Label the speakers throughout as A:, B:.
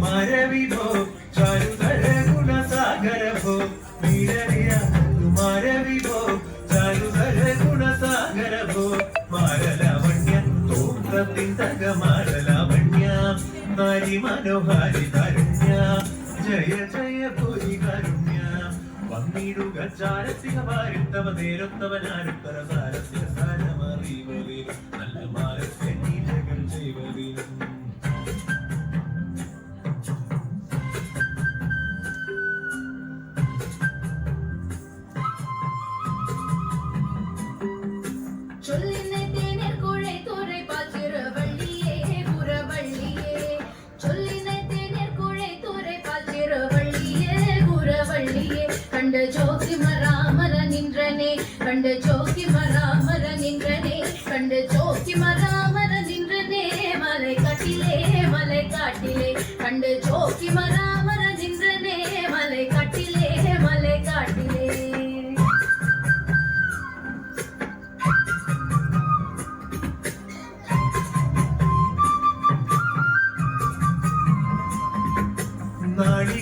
A: कुमार विभो चारुधर गुणसागर भो मीररिया कुमार विभो चारुधर गुणसागर भो मारलावण्य तोत्रतिंतग मारलावण्य नारी मनोहारि कारुण्य जय जय भूरि कारुण्य വന്നിടുക ചാരസിക വാരുത്തവ നേരൊത്തവനാരുത്തര സാരസിക സാരമറിവരിലും നല്ല മാരസ്യ നീലകൾ ചെയ്വരിലും
B: கண்ட ஜோதி மராமர நின்றனே கண்ட ஜோதி மராமர நின்றனே கண்ட ஜோதி மராமர நின்றனே மலை கட்டிலே மலை காட்டிலே கண்ட ஜோதி மராமர நின்றனே மலை கட்டிலே மலை காட்டிலே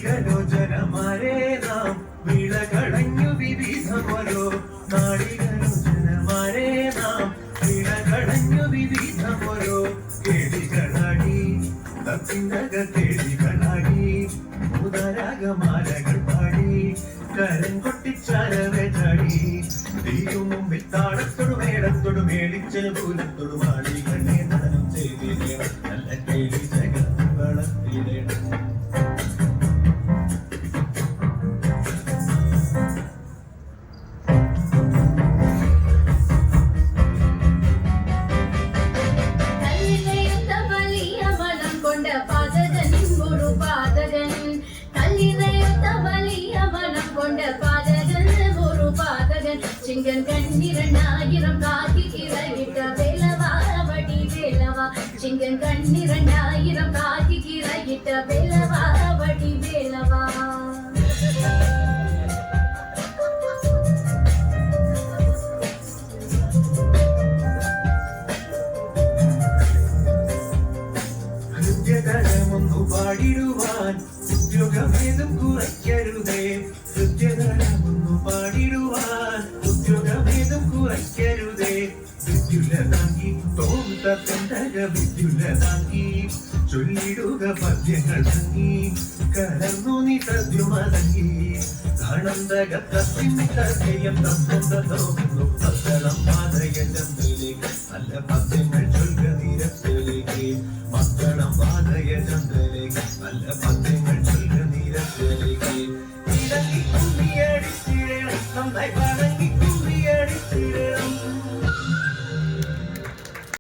A: നാഴികലോചനമാരേ നാം വിളകടഞ്ഞു വിവിധമൊരോ നാഴികലോചനമാരേ നാം വിളകടഞ്ഞു വിവിധമൊരോ കേളികളാടി തപ്പിന്തക കേളികളാടി മുതരാഗമാലകൾ പാടി കരം കൊട്ടിച്ചാലവെ ചാടി തീരു മുമ്പിൽ താളത്തൊടു മേടത്തൊടു മേളിച്ച് പൂലത്തൊടു മാടി കണ്ണേ നടനം ചെയ്തിടണം നല്ല കേളി ജഗത്ത് വളർത്തിടണം
B: ചിങ്കൻ കണ്ണിരണ്ടായിരം കാക്കി കിറകിട്ട വേലവാവടി വേലവ ചിങ്കൻ കണ്ണിരണ്ടായിരം കാക്കി കിറകിട്ട വേലവാവടി വേലവ
A: ഹൃദ്യതരമൊന്നു പാടിടുവാൻ ഉദ്യോഗമേതും കുറയ്ക്കരുതേ ഹൃദ്യതരമൊന്നു പാടിടുവാൻ ഉദ്യോഗമേതും കുറയ്ക്കരുതേ വിദ്യുലതാക്കി തോന്തക വിദ്യുലതാക്കി ചൊല്ലിടുക പദ്യങ്ങൾ തങ്ങി കലർന്നു നീ സദ്യമതങ്ങി ആനന്ദകത്തയം തോന്നുന്നു പത്തളം മാതയ ചന്ദ്രയിലേക്ക് നല്ല പദ്യങ്ങൾ ചൊല്ലുക നിരത്തിലേക്ക് മക്കളും വാതയ ചന്ദ്രയിലേക്ക് നല്ല പദ്യങ്ങൾ ചൊല്ലുക നിരത്തിലേക്ക് നന്നായി